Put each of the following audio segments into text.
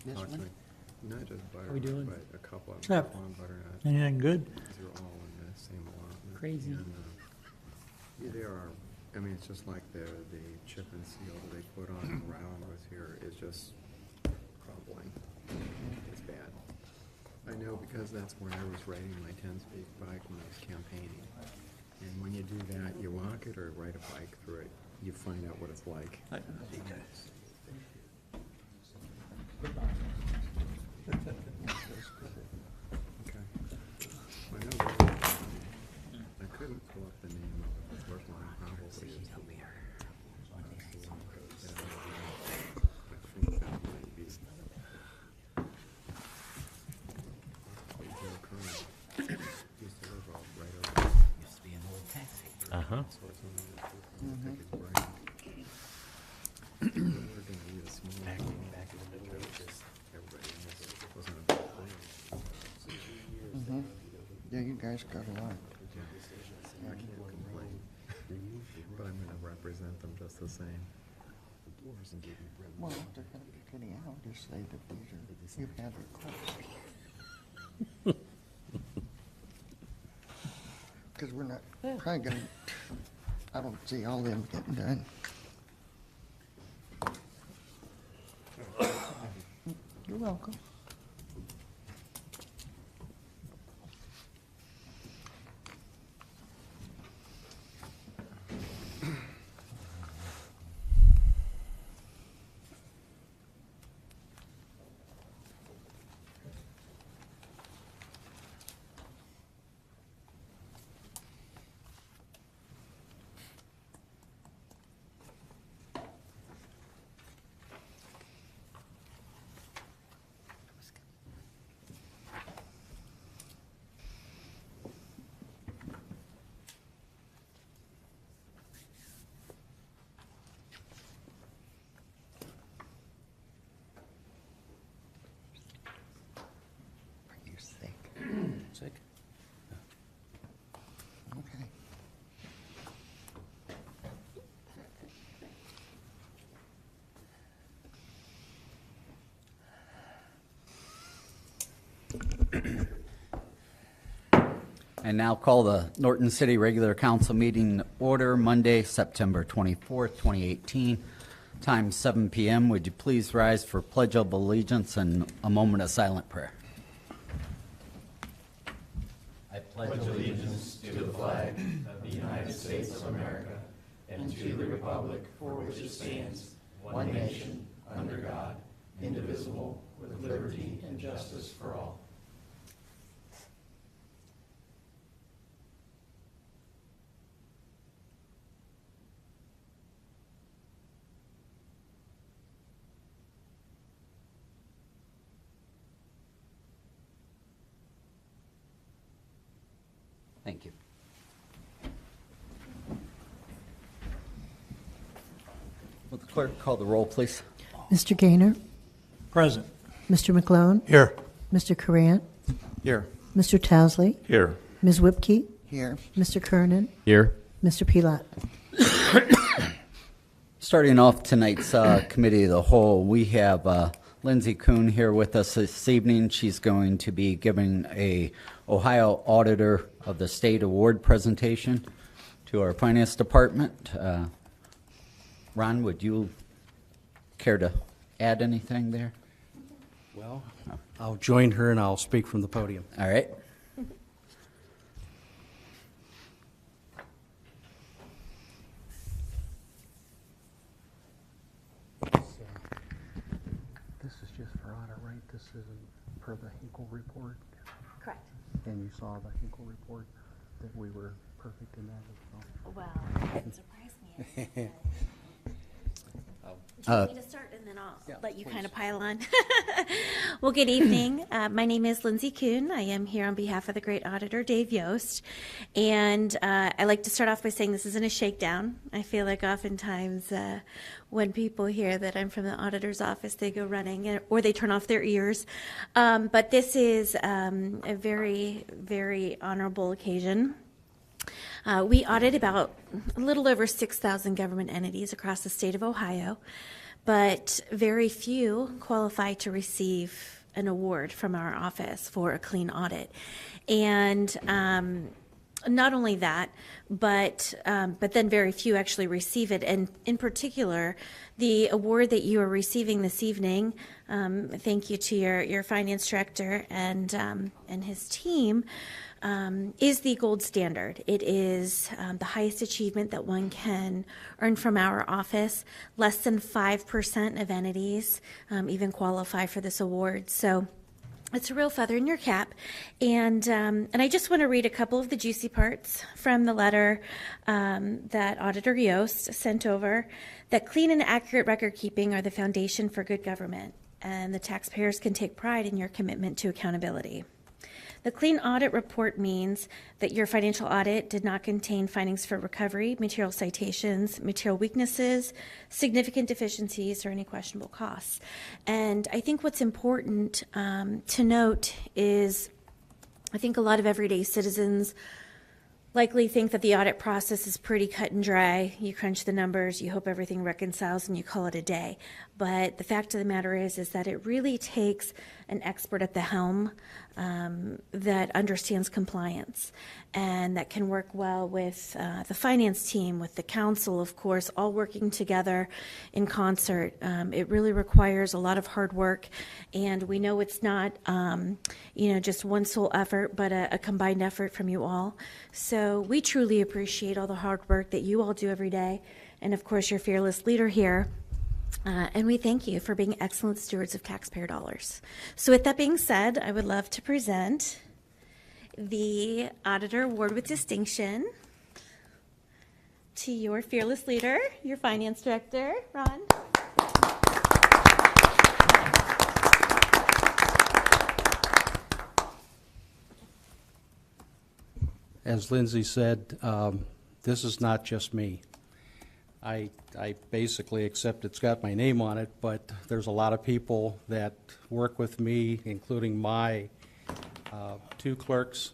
This Actually, one? not just How we doing? butternut, but a couple of What's up? them. Butternut. Anything good? These are all in the same allotment. Crazy. And, yeah, they are. I mean, it's just like the chip and seal that they put on around with here is just crumbling. It's bad. I know because that's where I was riding my 10-speed bike when I was campaigning. And when you do that, you walk it or ride a bike through it, you find out what it's like. Okay. I know that. I couldn't pull up the name of it. First line probably is the I think that might be Joe Curran. Used to live right over there. Used to be an old taxi. Uh-huh. So it's on the take his brain. We're gonna need a small Back one. in the middle of this. Everybody knows it wasn't a big thing. Yeah, you guys got a lot. I can't complain, but I'm gonna represent them just the same. Well, if they're gonna be getting out, just say that these are, you've had requests. Because we're not, probably gonna, I don't see all them getting done. You're welcome. Are you sick? Sick? Okay. And now call the Norton City Regular Council meeting order Monday, September 24th, 2018. Time 7 p.m. Would you please rise for Pledge of Allegiance and a moment of silent prayer? I pledge allegiance to the flag of the United States of America and to the republic for which it stands, one nation, under God, indivisible, with liberty and justice for all. Thank you. Will the clerk call the roll, please? Mr. Gaynor? Present. Mr. McClone? Here. Mr. Courant? Here. Mr. Towsley? Here. Ms. Whipke? Here. Mr. Kernan? Here. Mr. Pilat? Starting off tonight's Committee of the Whole, we have Lindsay Kuhn here with us this evening. She's going to be giving a Ohio Auditor of the State Award presentation to our Finance Department. Ron, would you care to add anything there? Well, I'll join her and I'll speak from the podium. All right. This is just for audit, right? This isn't per the Hinkle report? Correct. And you saw the Hinkle report that we were perfect in that as well? Well, it surprised me. Would Uh, you want me to start and then I'll let you kind of pile on? Well, good evening. My name is Lindsay Kuhn. I am here on behalf of the great auditor, Dave Yost. And I like to start off by saying this isn't a shakedown. I feel like oftentimes when people hear that I'm from the auditor's office, they go running or they turn off their ears. But this is a very, very honorable occasion. We audit about a little over 6,000 government entities across the state of Ohio. but very few qualify to receive an award from our office for a clean audit. And not only that, but then very few actually receive it. And in particular, the award that you are receiving this evening, thank you to your finance director and his team, is the gold standard. It is the highest achievement that one can earn from our office. Less than 5% of entities even qualify for this award. So it's a real feather in your cap. And I just want to read a couple of the juicy parts from the letter that Auditor Yost sent over, that clean and accurate record keeping are the foundation for good government, and the taxpayers can take pride in your commitment to accountability. The clean audit report means that your financial audit did not contain findings for recovery, material citations, material weaknesses, significant deficiencies, or any questionable costs. And I think what's important to note is I think a lot of everyday citizens likely think that the audit process is pretty cut and dry. You crunch the numbers, you hope everything reconciles, and you call it a day. But the fact of the matter is that it really takes an expert at the helm that understands compliance and that can work well with the finance team, with the council, of course, all working together in concert. It really requires a lot of hard work, and we know it's not, just one sole effort, but a combined effort from you all. So we truly appreciate all the hard work that you all do every day, and of course, your fearless leader here. And we thank you for being excellent stewards of taxpayer dollars. So with that being said, I would love to present the Auditor Award with Distinction to your fearless leader, your finance director, Ron. As Lindsay said, this is not just me. I basically accept it's got my name on it, but there's a lot of people that work with me, including my two clerks,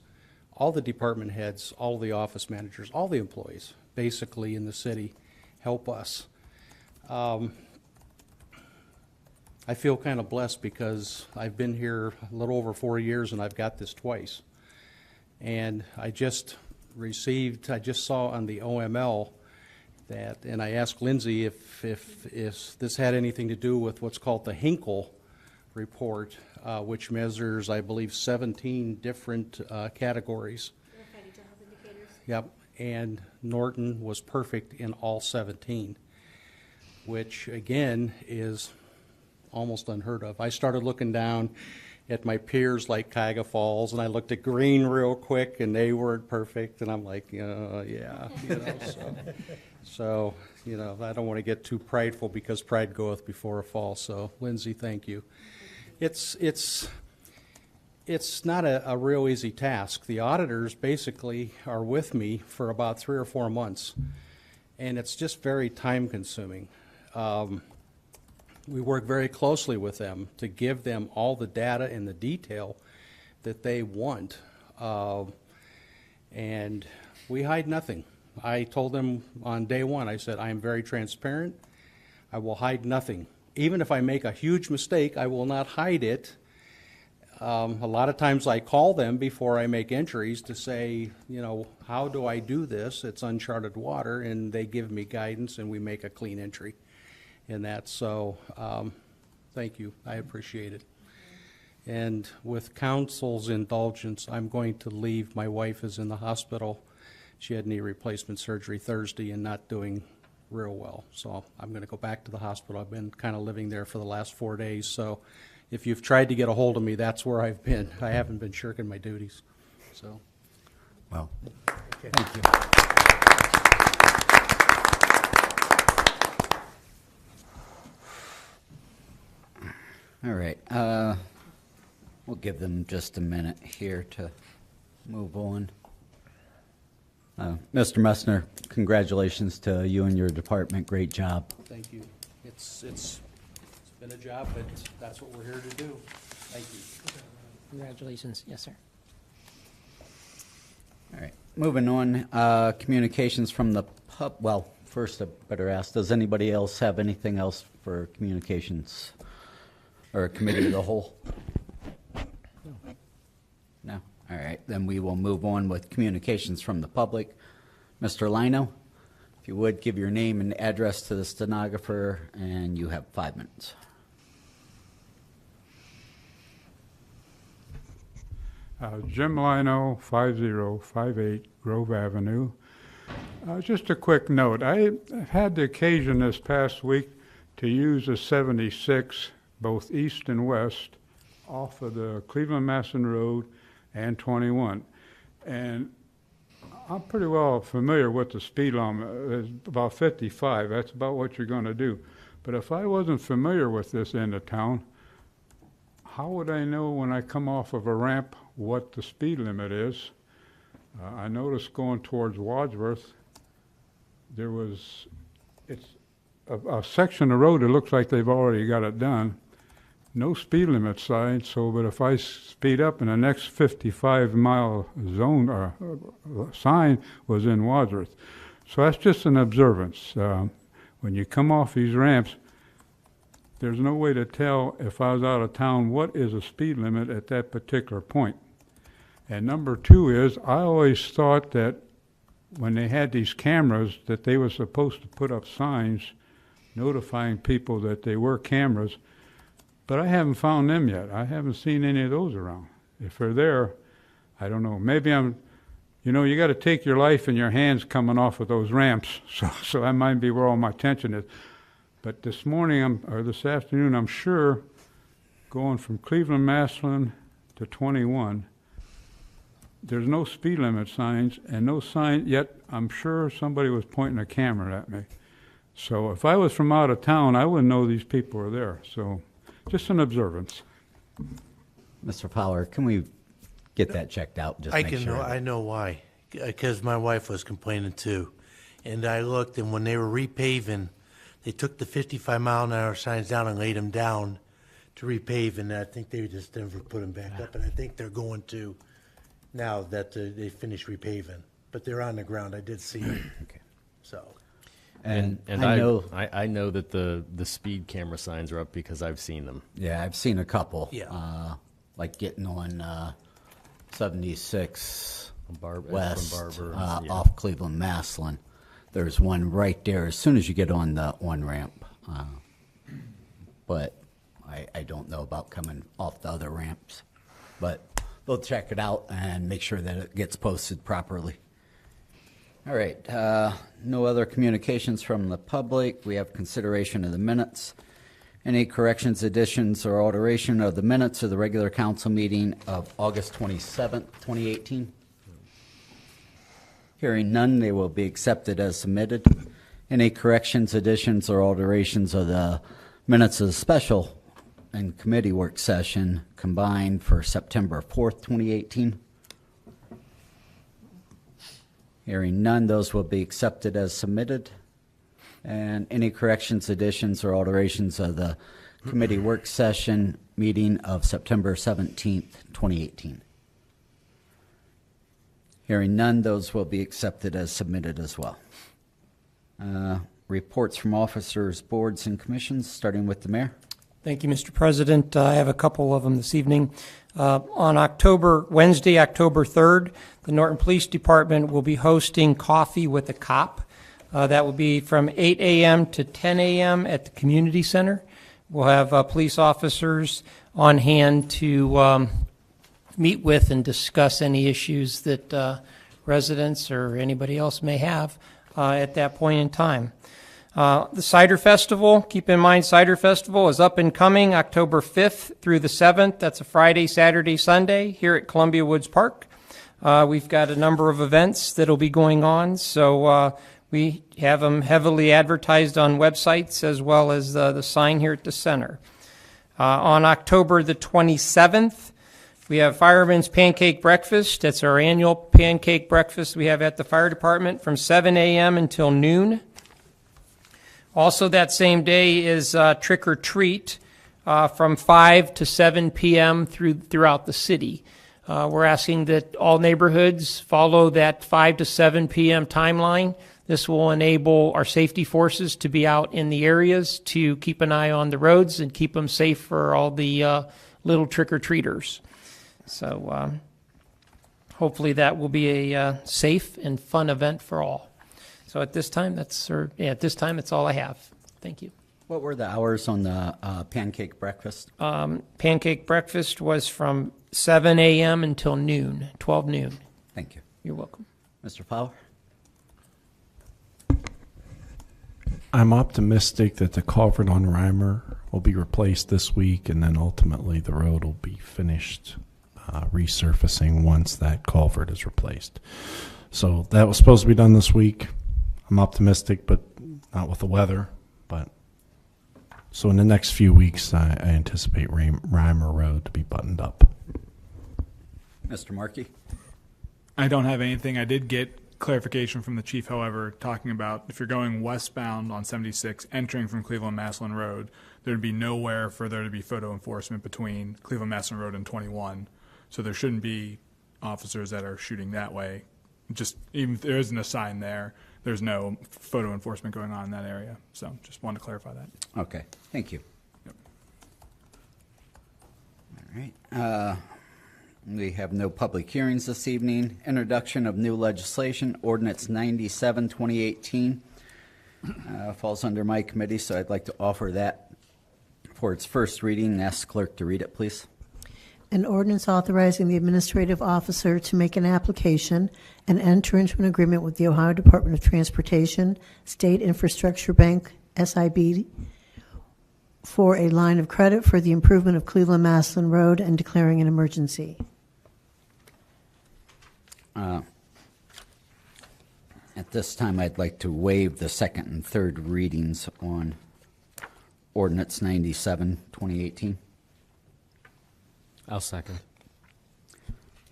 all the department heads, all the office managers, all the employees, basically in the city, help us. I feel kind of blessed because I've been here a little over 4 years and I've got this twice. And I just saw on the OML that, and I asked Lindsay if this had anything to do with what's called the Hinkle report, which measures, I believe, 17 different categories. Verified digital health indicators. Yep, and Norton was perfect in all 17, which again is almost unheard of. I started looking down at my peers like Cuyahoga Falls, and I looked at Green real quick, and they weren't perfect, and I'm like, yeah. So, I don't want to get too prideful because pride goeth before a fall. So, Lindsay, thank you. It's not a real easy task. The auditors basically are with me for about 3 or 4 months, and it's just very time-consuming. We work very closely with them to give them all the data and the detail that they want, and we hide nothing. I told them on day one, I said, I am very transparent. I will hide nothing. Even if I make a huge mistake, I will not hide it. A lot of times I call them before I make entries to say, how do I do this? It's uncharted water, and they give me guidance, and we make a clean entry in that. So thank you. I appreciate it. And with council's indulgence, I'm going to leave. My wife is in the hospital. She had knee replacement surgery Thursday and not doing real well. So I'm going to go back to the hospital. I've been kind of living there for the last 4 days. So if you've tried to get a hold of me, that's where I've been. I haven't been shirking my duties. So. Well, Okay. thank you. All right. We'll give them just a minute here to move on. Mr. Messner, congratulations to you and your department. Great job. Thank you. It's been a job, but that's what we're here to do. Thank you. Congratulations. Yes, sir. All right. Moving on, communications from the first I better ask, does anybody else have anything else for communications or committee of the whole? No? All right, then we will move on with communications from the public. Mr. Lino, if you would, give your name and address to the stenographer, and you have 5 minutes. Jim Lino, 5058 Grove Avenue. Just a quick note. I had the occasion this past week to use a 76, both east and west, off of the Cleveland-Masson Road and 21. And I'm pretty well familiar with the speed limit. It's about 55. That's about what you're going to do. But if I wasn't familiar with this end of town, how would I know when I come off of a ramp what the speed limit is? I noticed going towards Wadsworth, it's a section of road that looks like they've already got it done. No speed limit sign, but if I speed up and the next 55-mile zone or sign was in Wadsworth. So that's just an observance. When you come off these ramps, there's no way to tell if I was out of town what is a speed limit at that particular point. And number two is, I always thought that when they had these cameras that they were supposed to put up signs notifying people that they were cameras, but I haven't found them yet. I haven't seen any of those around. If they're there, I don't know. Maybe you got to take your life in your hands coming off of those ramps, so that might be where all my attention is. But this morning, or this afternoon, I'm sure, going from Cleveland-Massillon to 21, there's no speed limit signs, and no sign, yet I'm sure somebody was pointing a camera at me. So if I was from out of town, I wouldn't know these people were there. So just an observance. Mr. Fowler, can we get that checked out? Just I make can. sure. I know why. Because my wife was complaining too, and I looked, and when they were repaving, they took the 55-mile-an-hour signs down and laid them down to repave, and I think they just never put them back up. And I think they're going to now that they finished repaving, but they're on the ground. I did see them. Okay. So. And I know, I know that the speed camera signs are up because I've seen them. yeah, I've seen a couple. Yeah. Like getting on 76 From West Barber, yeah. off Cleveland-Massillon. There's one right there as soon as you get on the one ramp. But I don't know about coming off the other ramps. But they'll check it out and make sure that it gets posted properly. All right. No other communications from the public. We have consideration of the minutes. Any corrections, additions, or alteration of the minutes of the regular council meeting of August 27th, 2018? Hearing none, they will be accepted as submitted. Any corrections, additions, or alterations of the minutes of the special and committee work session combined for September 4th, 2018? Hearing none, those will be accepted as submitted. And any corrections, additions, or alterations of the committee work session meeting of September 17th, 2018? Hearing none, those will be accepted as submitted as well. Reports from officers, boards, and commissions, starting with the mayor. Thank you, Mr. President. I have a couple of them this evening. On Wednesday, October 3rd, the Norton Police Department will be hosting Coffee with a Cop. That will be from 8 a.m. to 10 a.m. at the community center. We'll have police officers on hand to meet with and discuss any issues that residents or anybody else may have at that point in time. The Cider Festival, keep in mind Cider Festival is up and coming October 5th through the 7th. That's a Friday, Saturday, Sunday here at Columbia Woods Park. We've got a number of events that will be going on, so we have them heavily advertised on websites as well as the sign here at the center. On October the 27th, we have Fireman's Pancake Breakfast. That's our annual pancake breakfast we have at the fire department from 7 a.m. until noon. Also that same day is Trick or Treat from 5 to 7 p.m. throughout the city. We're asking that all neighborhoods follow that 5 to 7 p.m. timeline This will enable our safety forces to be out in the areas to keep an eye on the roads and keep them safe for all the little trick-or-treaters. So hopefully that will be a safe and fun event for all. So at this time, that's all I have. Thank you. What were the hours on the pancake breakfast? Pancake breakfast was from 7 a.m. until noon, 12 noon. Thank you. You're welcome. Mr. Fowler? I'm optimistic that the culvert on Reimer will be replaced this week, and then ultimately the road will be finished resurfacing once that culvert is replaced. So that was supposed to be done this week. I'm optimistic, but not with the weather. But so in the next few weeks, I anticipate Reimer Road to be buttoned up. Mr. Markey? I don't have anything. I did get clarification from the chief, however, talking about if you're going westbound on 76, entering from Cleveland-Massillon Road, there'd be nowhere for there to be photo enforcement between Cleveland-Massillon Road and 21. So there shouldn't be officers that are shooting that way. Just even if there isn't a sign there, there's no photo enforcement going on in that area. So just wanted to clarify that. Okay, thank you. Yep. All right. We have no public hearings this evening. Introduction of new legislation, Ordinance 97, 2018. Falls under my committee, so I'd like to offer that for its first reading and ask clerk to read it, please. An ordinance authorizing the administrative officer to make an application and enter into an agreement with the Ohio Department of Transportation, State Infrastructure Bank, SIB, for a line of credit for the improvement of Cleveland-Massillon Road and declaring an emergency. At this time, I'd like to waive the second and third readings on Ordinance 97, 2018. I'll second.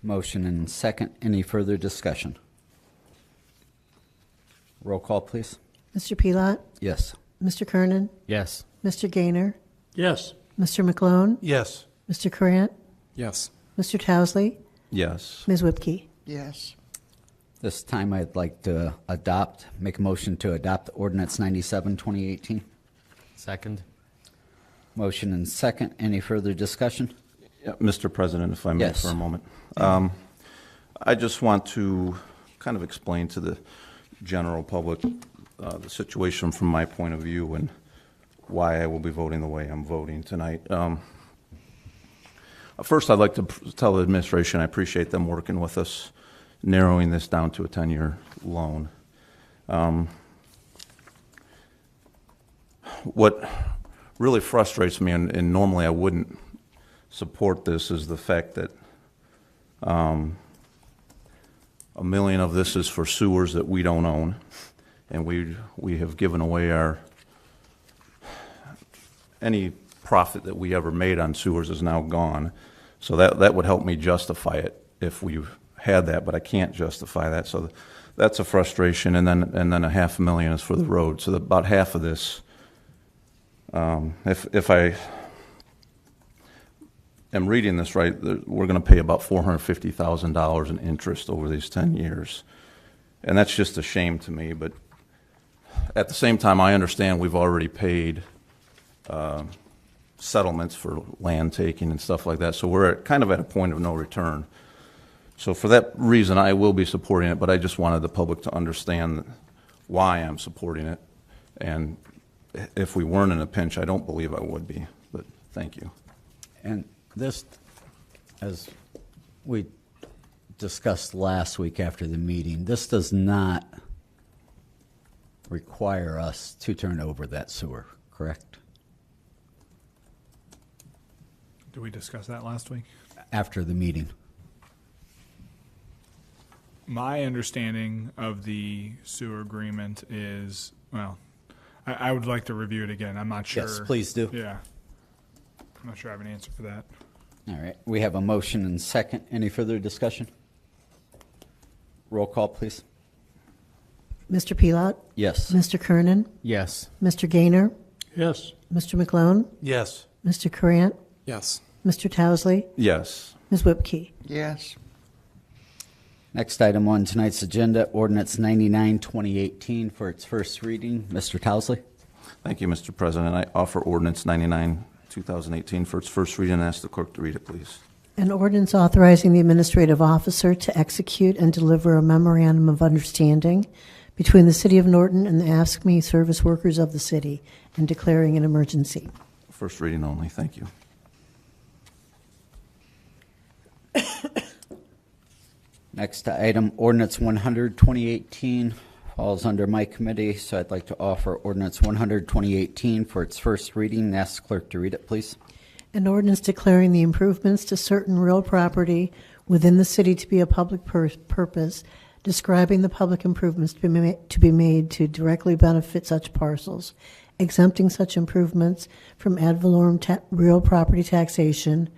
Motion and second. Any further discussion? Roll call, please. Mr. Pelot? Yes. Mr. Kernan? Yes. Mr. Gaynor? Yes. Mr. McClone? Yes. Mr. Corrant? Yes. Mr. Towsley? Yes. Ms. Whipke? Yes. This time, I'd like to make a motion to adopt Ordinance 97, 2018. Second. Motion and second. Any further discussion? Yeah, Mr. President, if I may Yes. for a moment. I just want to kind of explain to the general public the situation from my point of view and why I will be voting the way I'm voting tonight. First, I'd like to tell the administration I appreciate them working with us, narrowing this down to a 10-year loan. What really frustrates me, and normally I wouldn't support this, is the fact that $1 million of this is for sewers that we don't own, and we have given away any profit that we ever made on sewers is now gone. So that would help me justify it if we had that, but I can't justify that. So that's a frustration, and then $500,000 is for the road. So about half of this, if I am reading this right, we're going to pay about $450,000 in interest over these 10 years. And that's just a shame to me. But at the same time, I understand we've already paid settlements for land taking and stuff like that. So we're kind of at a point of no return. So for that reason, I will be supporting it, but I just wanted the public to understand why I'm supporting it. And if we weren't in a pinch, I don't believe I would be. But thank you. And this, as we discussed last week after the meeting, this does not require us to turn over that sewer, correct? Did we discuss that last week? After the meeting. My understanding of the sewer agreement is, well, I would like to review it again. I'm not sure. Yes, please do. Yeah. I'm not sure I have an answer for that. All right. We have a motion and second. Any further discussion? Roll call, please. Mr. Pelot? Yes. Mr. Kernan? Yes. Mr. Gaynor? Yes. Mr. McClone? Yes. Mr. Corrant? Yes. Mr. Towsley? Yes. Ms. Whipke? Yes. Next item on tonight's agenda, ordinance 99, 2018 for its first reading. Mr. Towsley? Thank you, Mr. President. I offer ordinance 99, 2018 for its first reading and ask the clerk to read it, please. An ordinance authorizing the administrative officer to execute and deliver a memorandum of understanding between the City of Norton and the AFSCME service workers of the city and declaring an emergency. First reading only. Thank you. Next item, ordinance 100, 2018 falls under my committee, so I'd like to offer ordinance 100, 2018 for its first reading and ask the clerk to read it, please. An ordinance declaring the improvements to certain real property within the city to be a public purpose, describing the public improvements to be made to directly benefit such parcels, exempting such improvements from ad valorem real property taxation,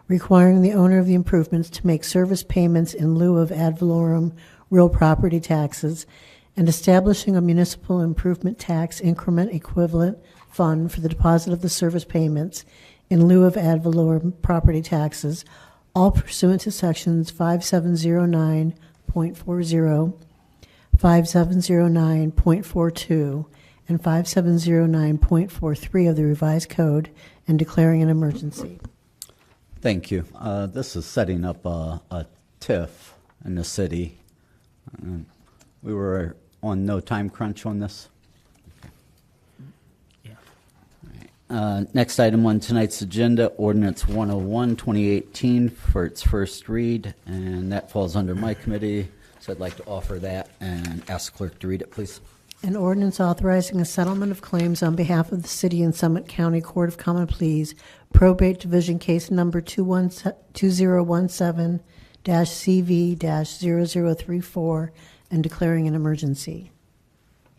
requiring the owner of the improvements to make service payments in lieu of ad valorem real property taxes, and establishing a municipal improvement tax increment equivalent fund for the deposit of the service payments in lieu of ad valorem property taxes, all pursuant to sections 5709.40, 5709.42, and 5709.43 of the revised code, and declaring an emergency. Thank you. This is setting up a TIF in the city. We were on no time crunch on this. Next item on tonight's agenda, ordinance 101, 2018 for its first read, and that falls under my committee, so I'd like to offer that and ask clerk to read it, please. An ordinance authorizing a settlement of claims on behalf of the city and Summit County Court of Common Pleas, probate division case number 2017-CV-0034, and declaring an emergency.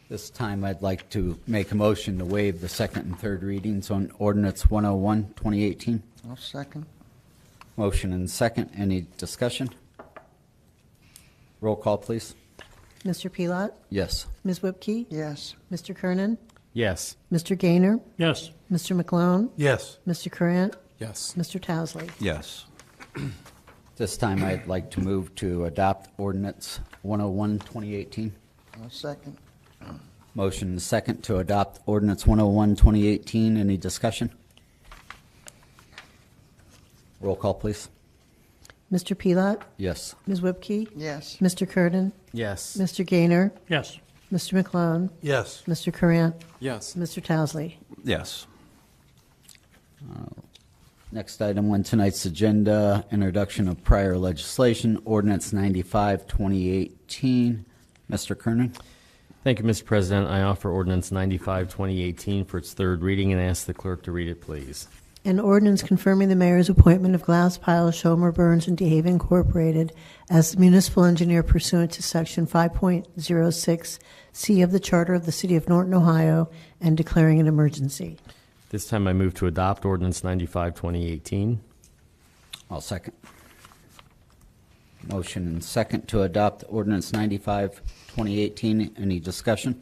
This time I'd like to make a motion to waive the second and third readings on ordinance 101, 2018. I'll second. Motion and second. Any discussion? Roll call, please. Mr. Pelot? Yes. Ms. Whipke? Yes. Mr. Kernan? Yes. Mr. Gaynor? Yes. Mr. McClone? Yes. Mr. Currant? Yes. Mr. Towsley? Yes. This time I'd like to move to adopt ordinance 101, 2018. I'll second. Motion and second to adopt ordinance 101, 2018. Any discussion? Roll call, please. Mr. Pelot? Yes. Ms. Whipke? Yes. Mr. Kernan? Yes. Mr. Gaynor? Yes. Mr. McClone? Yes. Mr. Currant? Yes. Mr. Towsley? Yes. Next item on tonight's agenda, introduction of prior legislation, ordinance 95, 2018. Mr. Kernan? Thank you, Mr. President. I offer ordinance 95, 2018 for its third reading and ask the clerk to read it, please. An ordinance confirming the mayor's appointment of Glass Pile, Schomer, Burns, and DeHave Incorporated as the municipal engineer pursuant to Section 5.06C of the Charter of the City of Norton, Ohio, and declaring an emergency. This time I move to adopt ordinance 95, 2018. I'll second. Motion and second to adopt ordinance 95, 2018. Any discussion?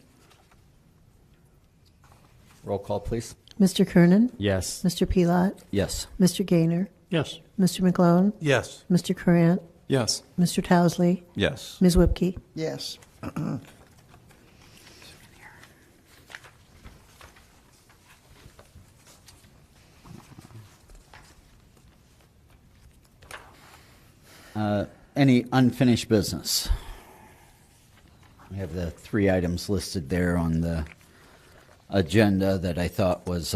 Roll call, please. Mr. Kernan? Yes. Mr. Pelot? Yes. Mr. Gaynor? Yes. Mr. McClone? Yes. Mr. Currant? Yes. Mr. Towsley? Yes. Ms. Whipke? Yes. Any unfinished business? We have the three items listed there on the agenda that I thought was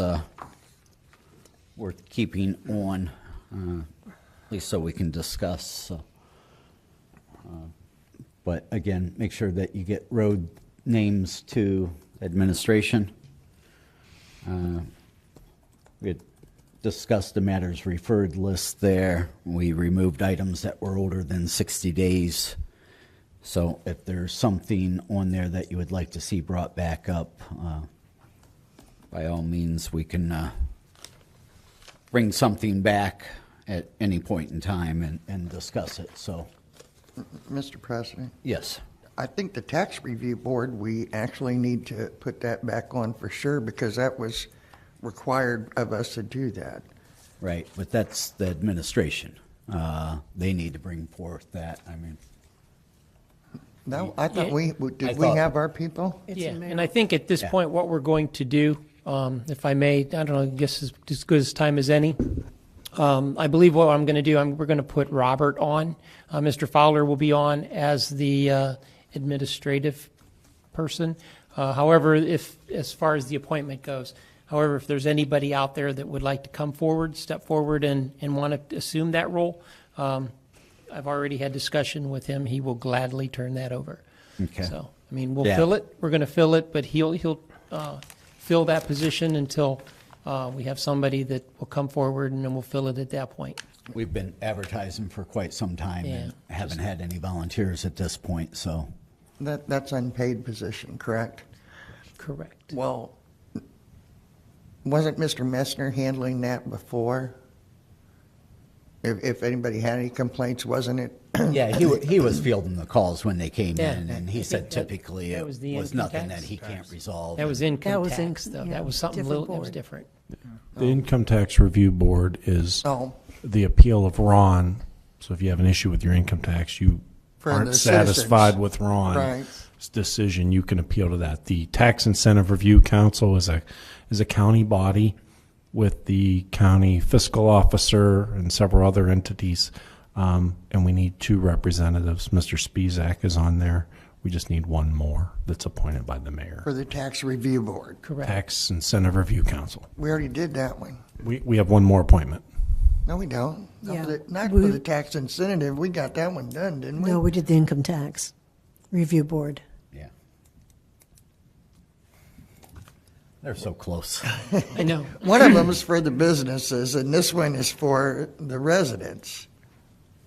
worth keeping on, at least so we can discuss. So, but again, make sure that you get road names to administration. We had discussed the matters referred list there. We removed items that were older than 60 days. So if there's something on there that you would like to see brought back up, by all means, we can bring something back at any point in time and discuss it. So, Mr. President, yes. I think the tax review board, we actually need to put that back on for sure because that was required of us to do that. Right, but that's the administration. They need to bring forth that. I mean, No, I thought I we thought- have our people? It's Yeah, a mayor. and I think at this Yeah. point, what we're going to do, if I may, I don't know, I guess as good as time as any. I believe what I'm going to do, we're going to put Robert on. Mr. Fowler will be on as the administrative person. However, as far as the appointment goes, however, if there's anybody out there that would like to come forward, step forward and want to assume that role, I've already had discussion with him. He will gladly turn that over. Okay. So, I mean, we'll Yeah. fill it. We're going to fill it, but he'll fill that position until we have somebody that will come forward, and then we'll fill it at that point. We've been advertising for quite some time and Yeah. haven't had any volunteers at this point, so. That's unpaid position, correct? Correct. Well, wasn't Mr. Messner handling that before? If anybody had any complaints, wasn't it? Yeah, he was fielding the calls when they came Yeah. in, and he I said think that- typically that it was the was income nothing tax? that he can't resolve. That was That income was tax, in- though. yeah, That was something different little, that was board. different. The Income Tax Review Board is Oh. the appeal of Ron. So if you have an issue with your income tax, you For aren't the satisfied citizens. with Ron's Right. decision, you can appeal to that. The Tax Incentive Review Council is a county body with the county fiscal officer and several other entities. And we need 2 representatives. Mr. Spizak is on there. We just need 1 more that's appointed by the mayor. For the tax review board. Correct. Tax Incentive Review Council. We already did that one. We have 1 more appointment. No, we don't. Not Yeah. for the- Not We- for the tax incentive. We got that one done, didn't we? No, we did the income tax review board. Yeah. They're so close. I know. One of them is for the businesses, and this one is for the residents.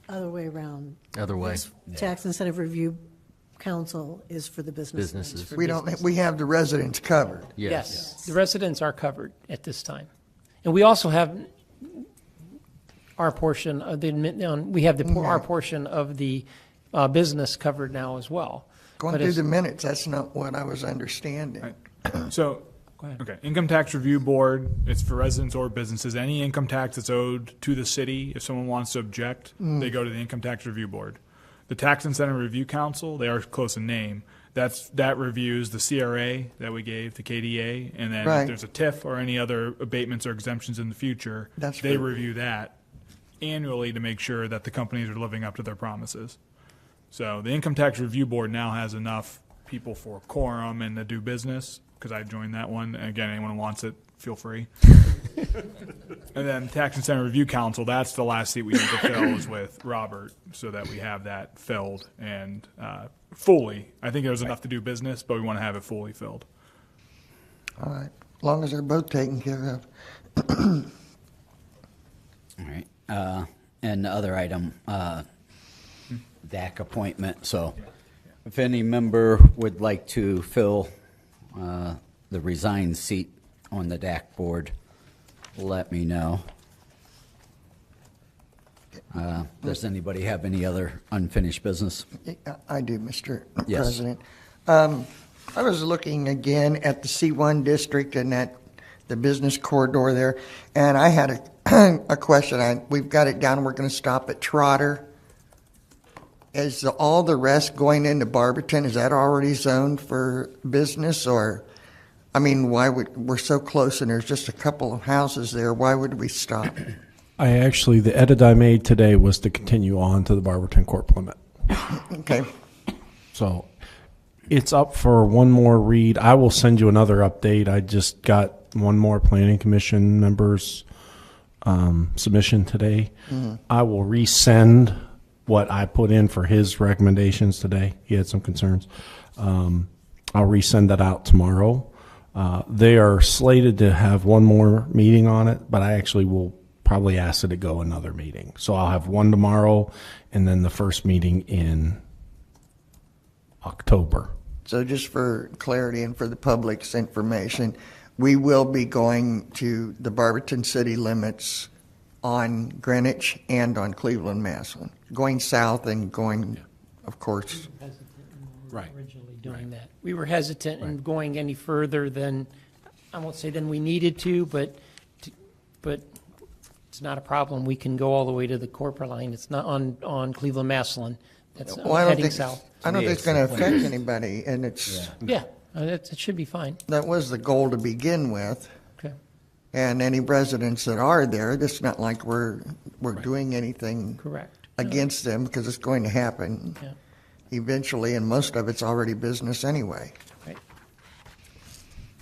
Other way around. Other way. Tax incentive review council is for the businesses. Businesses. We don't, we have the residents covered. Yes. The residents are covered at this time. And we also have our portion of the, we have our portion of the business covered now as well. Going But through it's- the minutes, that's not what I was understanding. So, ahead. okay, Income Tax Review Board, it's for residents or businesses. Any income tax that's owed to the city, if someone wants to object, they go to the Income Tax Review Board. The Tax Incentive Review Council, they are close in name. That reviews the CRA that we gave to KDA, and then Right. if there's a TIF or any other abatements or exemptions in the future, That's they for- review that annually to make sure that the companies are living up to their promises. So the Income Tax Review Board now has enough people for quorum and to do business, because I joined that one. And again, anyone who wants it, feel free. And then Tax Incentive Review Council, that's the last seat we need to fill is with Robert, so that we have that filled and fully. I think there's enough to do business, but we want to have it fully filled. All right, as long as they're both taken care of. All right. And the other item, DAC appointment. So if any member would like to fill the resigned seat on the DAC board, let me know. Does anybody have any other unfinished business? I do, Mr. Yes. President. I was looking again at the C1 district and at the business corridor there, and I had a question. We've got it down, we're going to stop at Trotter. Is all the rest going into Barberton, is that already zoned for business, or, I mean, we're so close and there's just a couple of houses there, why would we stop? The edit I made today was to continue on to the Barberton Corp limit. Okay, So it's up for 1 more read. I will send you another update. I just got 1 more planning commission members submission today. I will resend what I put in for his recommendations today. He had some concerns. I'll resend that out tomorrow. They are slated to have 1 more meeting on it, but I actually will probably ask it to go another meeting. So I'll have 1 tomorrow and then the first meeting in October. so just for clarity and for the public's information, we will be going to the Barberton city limits on Greenwich and on Cleveland, Massillon, going south and going, of course. Right. Originally doing that. We were hesitant in going any further than, I won't say than we needed to, but it's not a problem. We can go all the way to the corporate line. It's not on Cleveland Massillon. It's Well, I don't heading think, south. I don't Me, think it's it's going to the affect anybody, and it's, Yeah, it should be fine. that was the goal to begin with. Okay. And any residents that are there, it's not like we're doing anything Correct. against them, because it's going to happen Yeah. eventually, and most of it's already business anyway. Right.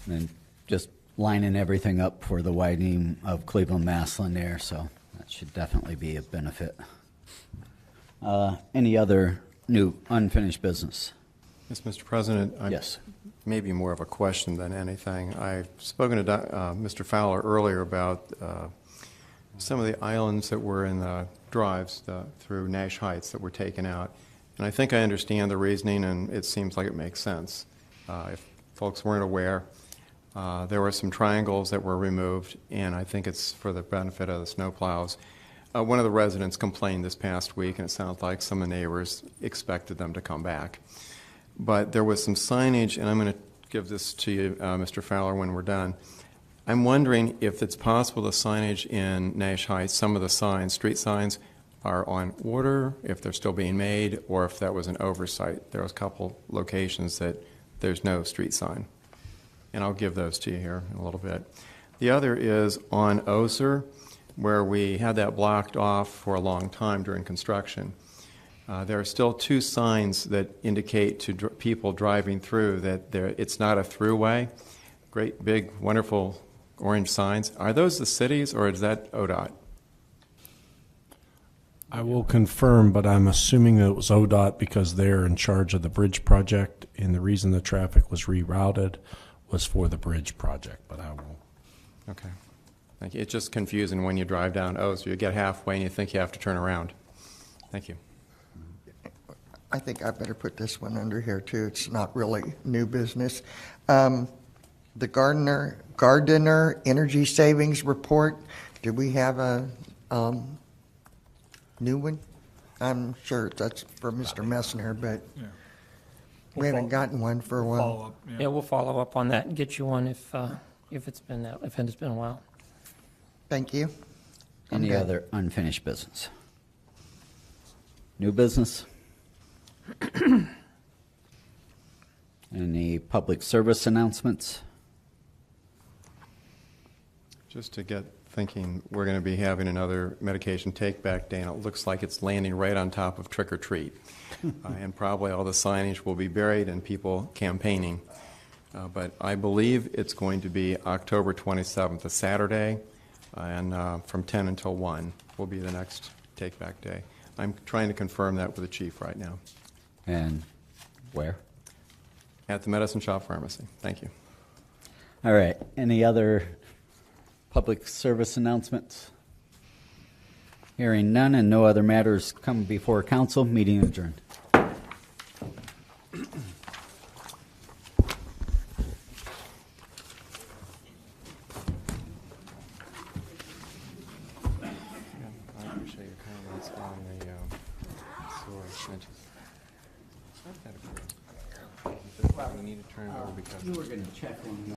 And just lining everything up for the widening of Cleveland-Maslin there, so that should definitely be a benefit. Any other new unfinished business? Yes, Mr. President. Yes. Maybe more of a question than anything. I've spoken to Mr. Fowler earlier about some of the islands that were in the drives through Nash Heights that were taken out. And I think I understand the reasoning, and it seems like it makes sense. If folks weren't aware, there were some triangles that were removed, and I think it's for the benefit of the snowplows. One of the residents complained this past week, and it sounds like some of the neighbors expected them to come back. But there was some signage, and I'm going to give this to you, Mr. Fowler, when we're done. I'm wondering if it's possible the signage in Nash Heights, some of the signs, street signs, are on order, if they're still being made, or if that was an oversight. There was a couple locations that there's no street sign. And I'll give those to you here in a little bit. The other is on Oser, where we had that blocked off for a long time during construction. There are still two signs that indicate to people driving through that it's not a throughway. Great, big, wonderful orange signs. Are those the cities, or is that ODOT? I will confirm, but I'm assuming that it was ODOT because they're in charge of the bridge project, and the reason the traffic was rerouted was for the bridge project, but I will. Okay. Thank you. It's just confusing when you drive down Oser. You get halfway and you think you have to turn around. Thank you. I think I better put this one under here, too. It's not really new business. The Gardiner Energy Savings Report, do we have a new one? I'm sure that's for Mr. Messner, but Yeah. we haven't gotten one for a while. Follow up. Yeah, we'll follow up on that and get you one if it's been a while. Thank you. I'm Any good. other unfinished business? New business? Any public service announcements? Just to get thinking, we're going to be having another medication take-back day, and it looks like it's landing right on top of Trick or Treat. And probably all the signage will be buried and people campaigning. But I believe it's going to be October 27th, a Saturday, and from 10 until 1 will be the next take-back day. I'm trying to confirm that with the chief right now. And where? At the Medicine Shop Pharmacy. Thank you. All right. Any other public service announcements? Hearing none and no other matters come before council, meeting adjourned. I appreciate your comments on the sewer. We need to turn it over because You were going to check on